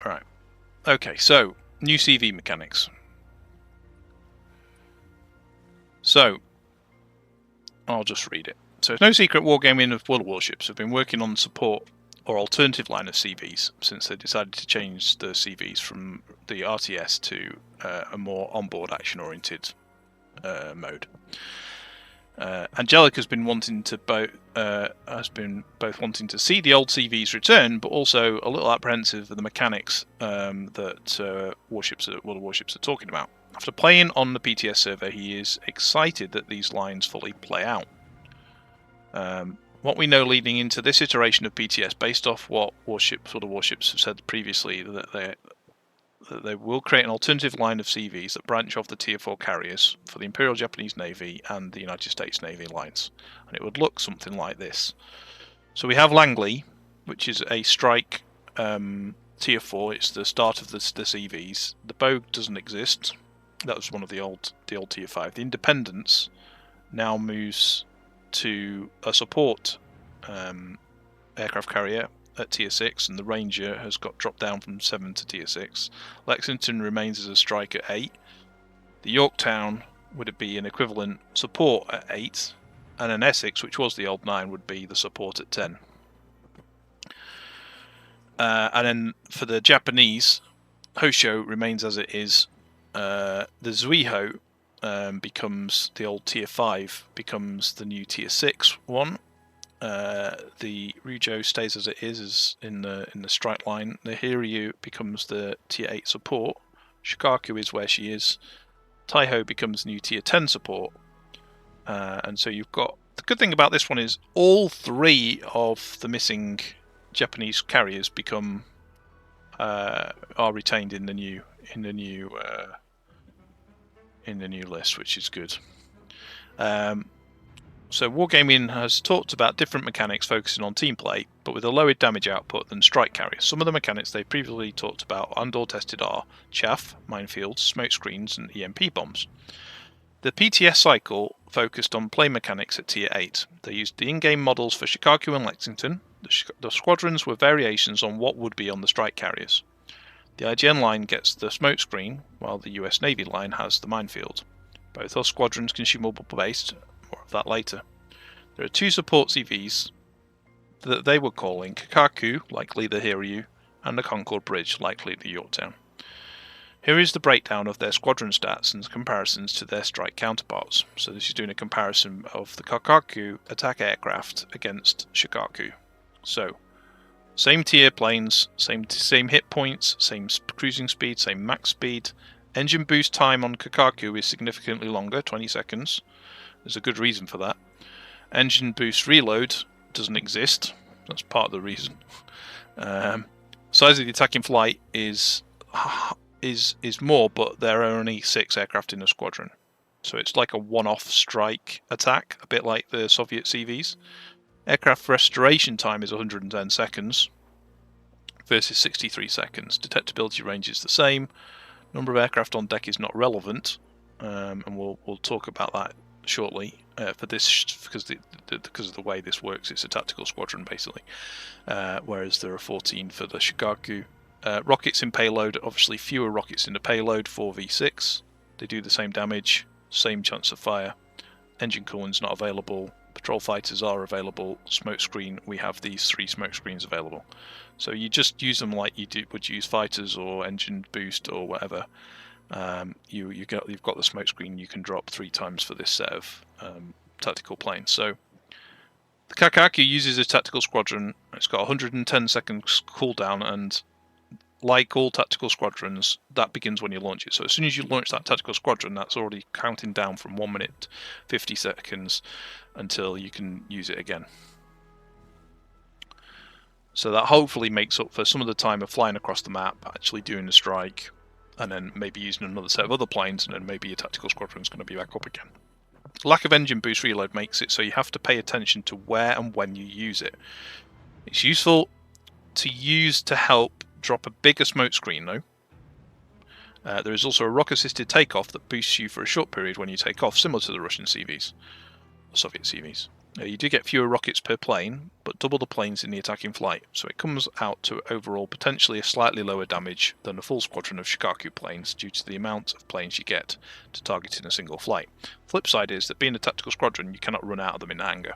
Right. Okay, so new CV mechanics. So I'll just read it. So it's no secret Wargaming of World Warships have been working on support or alternative line of CVs since they decided to change the CVs from the RTS to a more onboard action-oriented mode. Angelic has been wanting to both wanting to see the old CVs return, but also a little apprehensive of the mechanics that World Warships are talking about. After playing on the PTS server, he is excited that these lines fully play out. What we know leading into this iteration of PTS, based off what World Warships have said previously, that they will create an alternative line of CVs that branch off the Tier 4 carriers for the Imperial Japanese Navy and the United States Navy lines. And it would look something like this. So we have Langley, which is a strike Tier 4. It's the start of the CVs. The Bogue doesn't exist. That was one of the old Tier 5. The Independence now moves to a support aircraft carrier at Tier 6, and the Ranger has got dropped down from 7 to Tier 6. Lexington remains as a strike at 8. The Yorktown would be an equivalent support at 8, and an Essex, which was the old 9, would be the support at 10. And then for the Japanese, Hosho remains as it is. The Zuiho becomes the old Tier 5, becomes the new Tier 6 one. The Ryujo stays as it is in the strike line. The Hiryu becomes the Tier 8 support. Shikaku is where she is. Taiho becomes new Tier 10 support. And so you've got, the good thing about this one is all 3 of the missing Japanese carriers become are retained in the new list, which is good. So Wargaming has talked about different mechanics focusing on team play, but with a lower damage output than strike carriers. Some of the mechanics they previously talked about and or tested are chaff, minefields, smoke screens, and EMP bombs. The PTS cycle focused on play mechanics at Tier 8. They used the in-game models for Shikaku and Lexington. The squadrons were variations on what would be on the strike carriers. The IGN line gets the smoke screen, while the US Navy line has the minefield. Both are squadrons consumable based. More of that later. There are 2 support CVs that they were calling Kakaku, likely the Hiryu, and the Concord Bridge, likely the Yorktown. Here is the breakdown of their squadron stats and comparisons to their strike counterparts. So this is doing a comparison of the Kakaku attack aircraft against Shikaku. So, same tier planes, same hit points, same cruising speed, same max speed. Engine boost time on Kakaku is significantly longer, 20 seconds. There's a good reason for that. Engine boost reload doesn't exist. That's part of the reason. Size of the attacking flight is more, but there are only 6 aircraft in a squadron. So it's like a one-off strike attack, a bit like the Soviet CVs. Aircraft restoration time is 110 seconds versus 63 seconds. Detectability range is the same. Number of aircraft on deck is not relevant, and we'll talk about that shortly. For this, because of the way this works, it's a tactical squadron basically, whereas there are 14 for the Shikaku. Rockets in payload, obviously fewer rockets in the payload, 4v6. They do the same damage, same chance of fire. Engine cooling's not available. Patrol fighters are available. Smoke screen, we have these 3 smoke screens available. So you just use them like you would use fighters or engine boost or whatever. You've got the smoke screen you can drop 3 times for this set of tactical planes. So the Kakaku uses a tactical squadron. It's got 110 seconds cooldown, and like all tactical squadrons, that begins when you launch it. So as soon as you launch that tactical squadron, that's already counting down from 1 minute 50 seconds until you can use it again. So that hopefully makes up for some of the time of flying across the map, actually doing a strike, and then maybe using another set of other planes, and then maybe your tactical squadron is going to be back up again. Lack of engine boost reload makes it so you have to pay attention to where and when you use it. It's useful to use to help drop a bigger smoke screen though. There is also a rock-assisted takeoff that boosts you for a short period when you take off, similar to the Russian CVs, or Soviet CVs. You do get fewer rockets per plane, but double the planes in the attacking flight, so it comes out to overall potentially a slightly lower damage than a full squadron of Shikaku planes due to the amount of planes you get to target in a single flight. Flip side is that being a tactical squadron, you cannot run out of them in the hangar.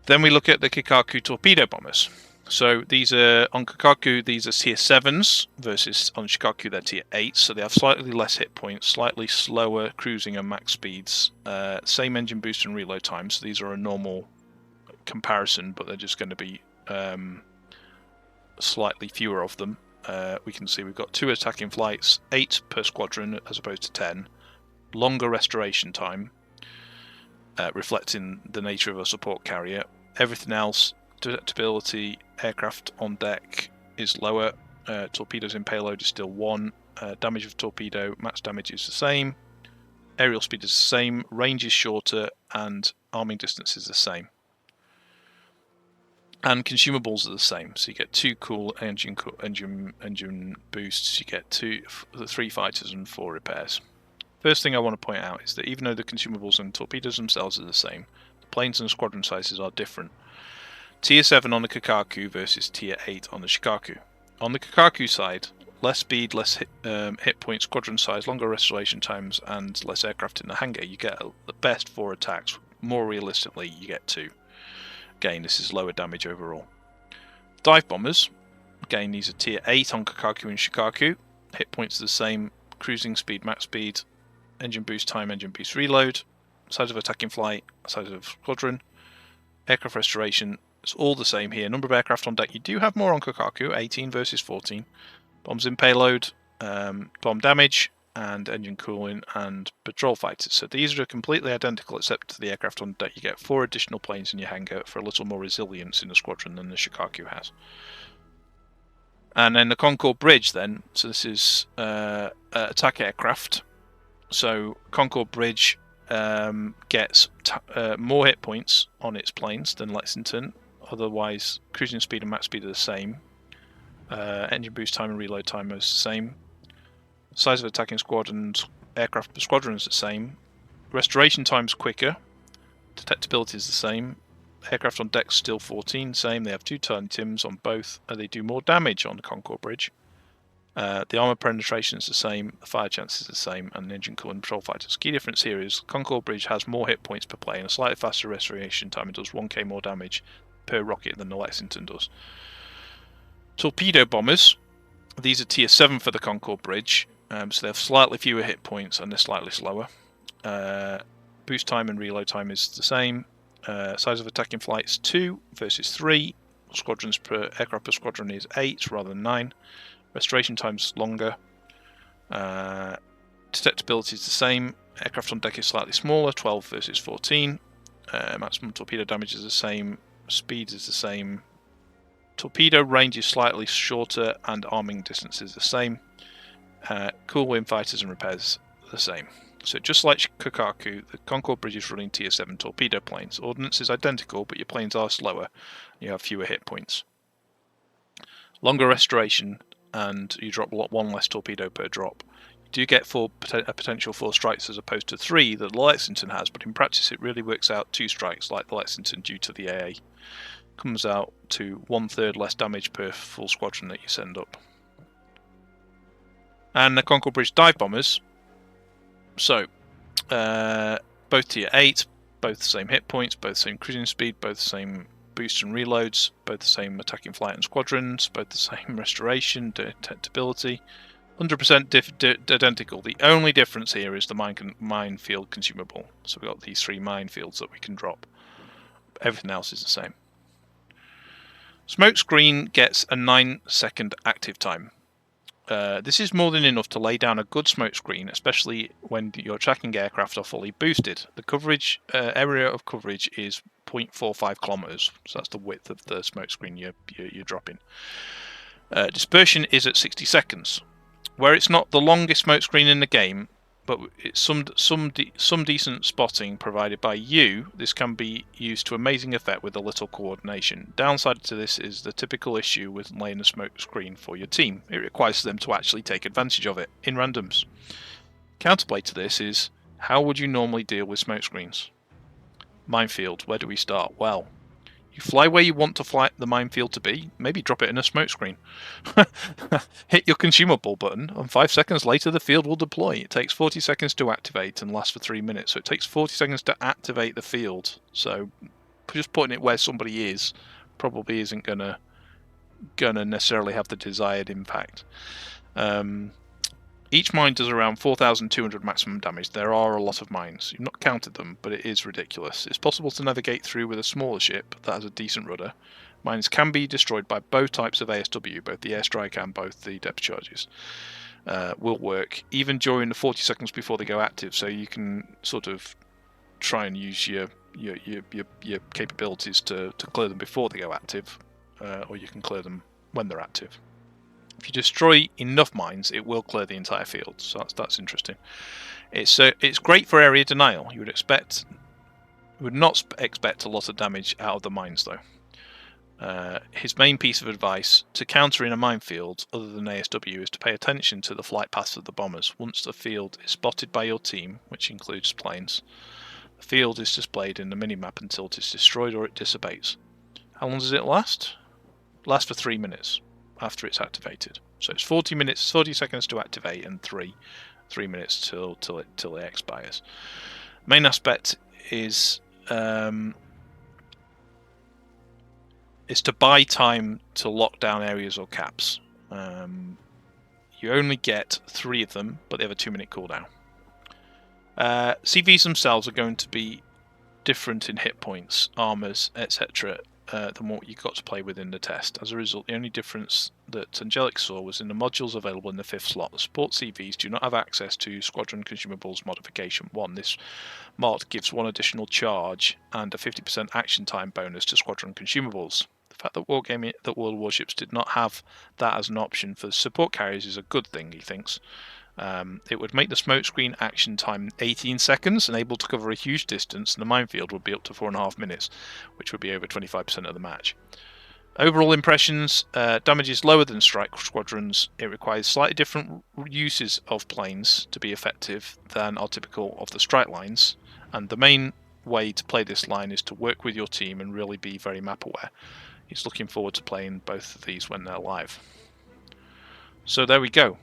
Then we look at the Kikaku torpedo bombers. So these are, on Kikaku, these are tier 7s, versus on Shikaku they're tier 8s, so they have slightly less hit points, slightly slower cruising and max speeds, same engine boost and reload time, so these are a normal comparison, but they're just going to be slightly fewer of them. We can see we've got 2 attacking flights, 8 per squadron as opposed to 10, longer restoration time, reflecting the nature of a support carrier. Everything else, detectability, aircraft on deck is lower, torpedoes in payload is still 1, damage of torpedo, max damage is the same, aerial speed is the same, range is shorter, and arming distance is the same. And consumables are the same, so you get 2 cool engine boosts, you get 3 fighters and 4 repairs. First thing I want to point out is that even though the consumables and torpedoes themselves are the same, the planes and squadron sizes are different. Tier 7 on the Kikaku versus Tier 8 on the Shikaku. On the Kikaku side, less speed, less hit point, squadron size, longer restoration times, and less aircraft in the hangar. You get the best 4 attacks. More realistically, you get 2. Again, this is lower damage overall. Dive bombers. Again, these are Tier 8 on Kikaku and Shikaku. Hit points are the same. Cruising speed, max speed, engine boost time, engine boost reload, size of attacking flight, size of squadron, aircraft restoration. It's all the same here. Number of aircraft on deck, you do have more on Kikaku, 18 versus 14. Bombs in payload, bomb damage, and engine cooling, and patrol fighters. So these are completely identical except for the aircraft on deck. You get 4 additional planes in your hangar for a little more resilience in the squadron than the Shikaku has. And then the Concorde Bridge then, so this is attack aircraft. So Concorde Bridge gets more hit points on its planes than Lexington. Otherwise, cruising speed and max speed are the same. Engine boost time and reload time is the same. Size of attacking squadrons, aircraft per squadron is the same. Restoration time's quicker. Detectability is the same. Aircraft on deck still 14, same. They have 2 turn tims on both. They do more damage on the Concorde Bridge. The armor penetration is the same, the fire chance is the same, and the engine cooling patrol fighters. Key difference here is Concorde Bridge has more hit points per plane, a slightly faster restoration time. It does 1k more damage per rocket than the Lexington does. Torpedo bombers. These are tier 7 for the Concorde Bridge, so they have slightly fewer hit points and they're slightly slower. Boost time and reload time is the same. Size of attacking flights 2 versus 3. Squadrons per aircraft per squadron is 8 rather than 9. Restoration time's longer. Detectability is the same. Aircraft on deck is slightly smaller, 12 versus 14. Maximum torpedo damage is the same. Speed is the same. Torpedo range is slightly shorter, and arming distance is the same. Cool wind fighters and repairs are the same. So just like Kikaku, the Concorde Bridge is running tier 7 torpedo planes. Ordnance is identical, but your planes are slower. You have fewer hit points. Longer restoration, and you drop 1 less torpedo per drop. You do get a potential 4 strikes as opposed to 3 that the Lexington has, but in practice it really works out 2 strikes like the Lexington due to the AA. Comes out to 1/3 less damage per full squadron that you send up. And the Concorde Bridge dive bombers. So, both tier 8, both the same hit points, both the same cruising speed, both the same boosts and reloads, both the same attacking flight and squadrons, both the same restoration, detectability, 100% identical. The only difference here is the minefield consumable. So we've got these 3 minefields that we can drop. Everything else is the same. Smokescreen gets a 9-second active time. This is more than enough to lay down a good smokescreen, especially when your tracking aircraft are fully boosted. The coverage area of coverage is 0.45 kilometers, so that's the width of the smokescreen you're dropping. Dispersion is at 60 seconds. Where it's not the longest smokescreen in the game, but it's some decent spotting provided by you, this can be used to amazing effect with a little coordination. Downside to this is the typical issue with laying a smoke screen for your team. It requires them to actually take advantage of it in randoms. Counterplay to this is, how would you normally deal with smoke screens? Minefield, where do we start? Well, you fly where you want to fly the minefield to be, maybe drop it in a smoke screen. Hit your consumable button, and 5 seconds later the field will deploy. It takes 40 seconds to activate and lasts for 3 minutes, so it takes 40 seconds to activate the field. So just putting it where somebody is probably isn't gonna necessarily have the desired impact. Each mine does around 4,200 maximum damage. There are a lot of mines. You've not counted them, but it is ridiculous. It's possible to navigate through with a smaller ship that has a decent rudder. Mines can be destroyed by both types of ASW, both the airstrike and both the depth charges. Will work even during the 40 seconds before they go active, so you can sort of try and use your capabilities to clear them before they go active, or you can clear them when they're active. If you destroy enough mines, it will clear the entire field, so that's interesting. It's great for area denial. You would not expect a lot of damage out of the mines though. His main piece of advice to counter in a minefield, other than ASW, is to pay attention to the flight paths of the bombers. Once the field is spotted by your team, which includes planes, the field is displayed in the minimap until it is destroyed or it dissipates. How long does it last? It lasts for 3 minutes after it's activated. So it's 40 seconds to activate, and 3 minutes till it expires. Main aspect is to buy time to lock down areas or caps. You only get 3 of them, but they have a 2-minute cooldown. CVs themselves are going to be different in hit points, armors, etc. Than what you got to play with in the test. As a result, the only difference that Angelic saw was in the modules available in the 5th slot. The support CVs do not have access to Squadron Consumables Modification 1. This mod gives 1 additional charge and a 50% action time bonus to Squadron Consumables. The fact that World Warships did not have that as an option for support carriers is a good thing, he thinks. It would make the smokescreen action time 18 seconds and able to cover a huge distance, and the minefield would be up to 4.5 minutes, which would be over 25% of the match. Overall impressions, damage is lower than strike squadrons. It requires slightly different uses of planes to be effective than are typical of the strike lines, and the main way to play this line is to work with your team and really be very map aware. He's looking forward to playing both of these when they're live. So there we go.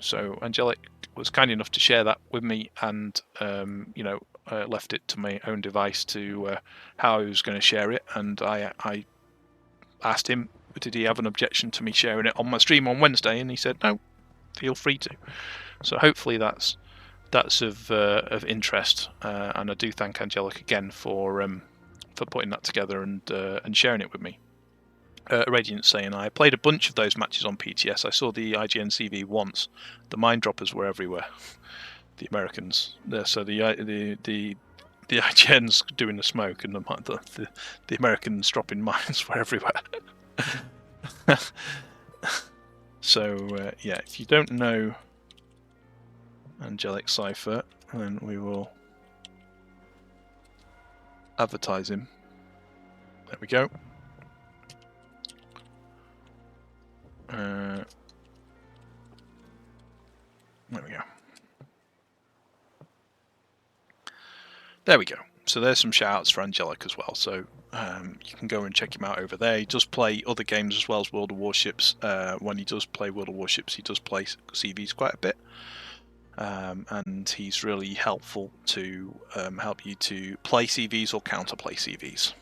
So Angelic was kind enough to share that with me, and left it to my own device to how I was going to share it. And I asked him, did he have an objection to me sharing it on my stream on Wednesday? And he said, no, feel free to. So hopefully that's of interest. And I do thank Angelic again for putting that together and sharing it with me. Radiant saying, I played a bunch of those matches on PTS. I saw the IGN CV once. The mine droppers were everywhere. The Americans. So the IGNs doing the smoke, and the Americans dropping mines were everywhere. So yeah, if you don't know AngelicCypher, then we will advertise him. There we go. There we go. There we go. So there's some shout outs for Angelic as well. So you can go and check him out over there. He does play other games as well as World of Warships. When he does play World of Warships, he does play CVs quite a bit. And he's really helpful to help you to play CVs or counter play CVs.